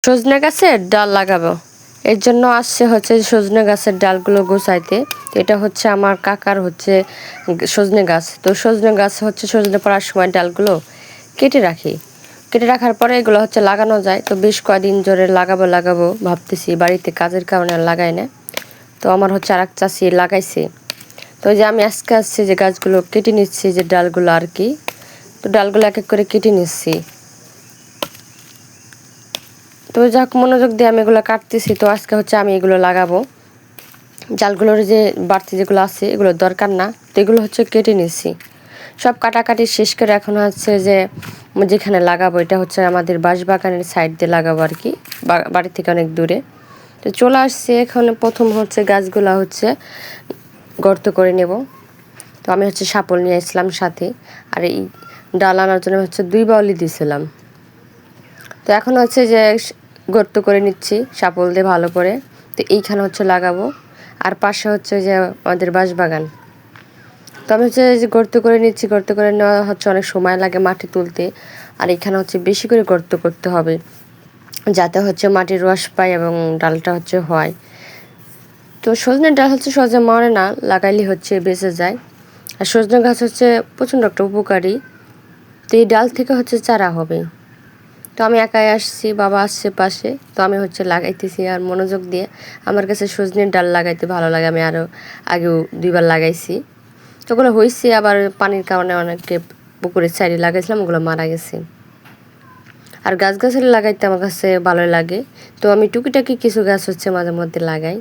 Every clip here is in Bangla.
সজনে গাছের ডাল লাগাবো, এর জন্য আসছে হচ্ছে সজনে গাছের ডালগুলো গোছাইতে। তো এটা হচ্ছে আমার কাকার হচ্ছে সজনে গাছ। তো সজনে গাছ হচ্ছে সজনে পড়ার সময় ডালগুলো কেটে রাখি। কেটে রাখার পরে এগুলো হচ্ছে লাগানো যায়। তো বেশ কয়েকদিন ধরে লাগাবো ভাবতেছি, বাড়িতে কাজের কারণে আর লাগাই না। তো আমার হচ্ছে আর এক চাষি লাগাইছে। তো ওই যে আমি আজকে আসছি যে গাছগুলো কেটে নিচ্ছি, যে ডালগুলো আর কি। তো ডালগুলো এক এক করে কেটে নিচ্ছি। তো যাক, মনোযোগ দিয়ে আমি এগুলো কাটতেছি। তো আজকে হচ্ছে আমি এগুলো লাগাবো। ডালগুলোর যে বাড়তি যেগুলো আছে এগুলোর দরকার না, তো এগুলো হচ্ছে কেটে নিচ্ছি। সব কাটাকাটি শেষ করে এখন হচ্ছে যে যেখানে লাগাবো, এটা হচ্ছে আমাদের বাঁশবাগানের সাইড দিয়ে লাগাবো আর কি, বাড়ি থেকে অনেক দূরে। তো চলে আসছে এখন। প্রথম হচ্ছে গাছগুলা হচ্ছে গর্ত করে নেব। তো আমি হচ্ছে শাপল নিয়ে আসলাম সাথে, আর এই ডাল আনার জন্য হচ্ছে 2 বাউলি দিয়েছিলাম। তো এখন হচ্ছে যে গর্ত করে নিচ্ছি শাপল দিয়ে ভালো করে। তো এইখানে হচ্ছে লাগাবো, আর পাশে হচ্ছে যে আমাদের বাঁশবাগান। তো আমি হচ্ছে যে গর্ত করে নিচ্ছি। গর্ত করে নেওয়া হচ্ছে অনেক সময় লাগে মাটি তুলতে, আর এখানে হচ্ছে বেশি করে গর্ত করতে হবে যাতে হচ্ছে মাটির রস পায় এবং ডালটা হচ্ছে হয়। তো সজনের ডাল হচ্ছে সহজে মরে না, লাগাইলে হচ্ছে বেঁচে যায়। আর সজনে গাছ হচ্ছে প্রচণ্ড একটা উপকারী। তো এই ডাল থেকে হচ্ছে চারা হবে। তো আমি একাই আসছি, বাবা আসছে পাশে। তো আমি হচ্ছে লাগাইতেছি আর মনোযোগ দিয়ে। আমার কাছে সজনের ডাল লাগাইতে ভালো লাগে, আমি আরও আগেও 2 বার লাগাইছি। তো ওগুলো হয়েছে, আবার পানির কারণে অনেকে পুকুরের সাইডে লাগাইছিলাম, ওগুলো মারা গেছে। আর গাছগাছালি লাগাইতে আমার কাছে ভালোই লাগে। তো আমি টুকিটাকি কিছু গাছ হচ্ছে মাঝে মধ্যে লাগাই।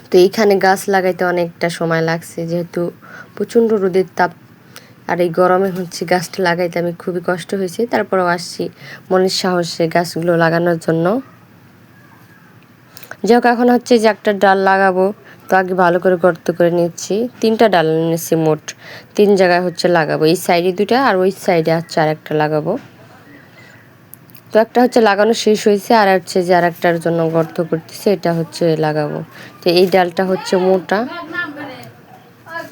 তো এইখানে গাছ লাগাইতে অনেকটা সময় লাগছে, যেহেতু প্রচণ্ড রোদের তাপ। আর এই গরমে হচ্ছে গাছটা লাগাইতে আমি খুবই কষ্ট হয়েছে। তারপরেও আসছি মনের সাহসে গাছগুলো লাগানোর জন্য। যাই হোক, এখন হচ্ছে যে একটা ডাল লাগাবো। তো আগে ভালো করে গর্ত করে নিচ্ছি। 3টা ডাল নিচ্ছি মোট, 3 জায়গায় হচ্ছে লাগাবো। এই সাইডে 2টা আর ওই সাইডে হচ্ছে আর একটা লাগাবো। তো একটা হচ্ছে লাগানো শেষ হয়েছে, আর হচ্ছে যে আর একটার জন্য গর্ত করতেছে, এটা হচ্ছে লাগাবো। তো এই ডালটা হচ্ছে মোটা।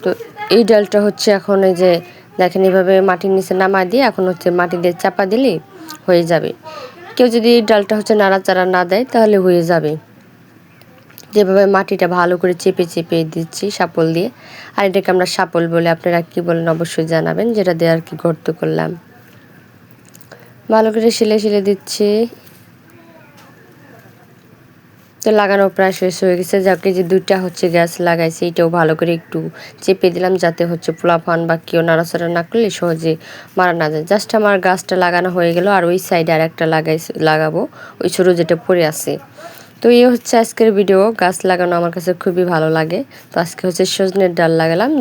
তো এই ডালটা হচ্ছে এখন এই যে দেখেন এভাবে মাটির নিচে নামা দিয়ে এখন হচ্ছে মাটি দিয়ে চাপা দিলেই হয়ে যাবে। কেউ যদি এই ডালটা হচ্ছে নাড়াচাড়া না দেয় তাহলে হয়ে যাবে। যেভাবে মাটিটা ভালো করে চেপে চেপে দিচ্ছি শাপল দিয়ে। আর এটাকে আমরা শাপল বলে, আপনারা কি বলেন অবশ্যই জানাবেন, যেটা দিয়ে আর কি গর্ত করলাম। ভালো করে শিলে দিচ্ছি। তো লাগানো প্রায় শেষ হয়ে গেছে। যাকে যে 2টা হচ্ছে গাছ লাগাইছি, এটাও ভালো করে একটু চেপে দিলাম যাতে হচ্ছে পোলাপান বা কেউ নাড়াচাড়া না করলে সহজে মারা না যায়। জাস্ট আমার গাছটা লাগানো হয়ে গেল, আর ওই সাইডে আর একটা লাগাবো, ওই ছোটো যেটা পড়ে আছে। তো এই হচ্ছে আজকের ভিডিও। গাছ লাগানো আমার কাছে খুবই ভালো লাগে। তো আজকে হচ্ছে সজনের ডাল লাগালাম।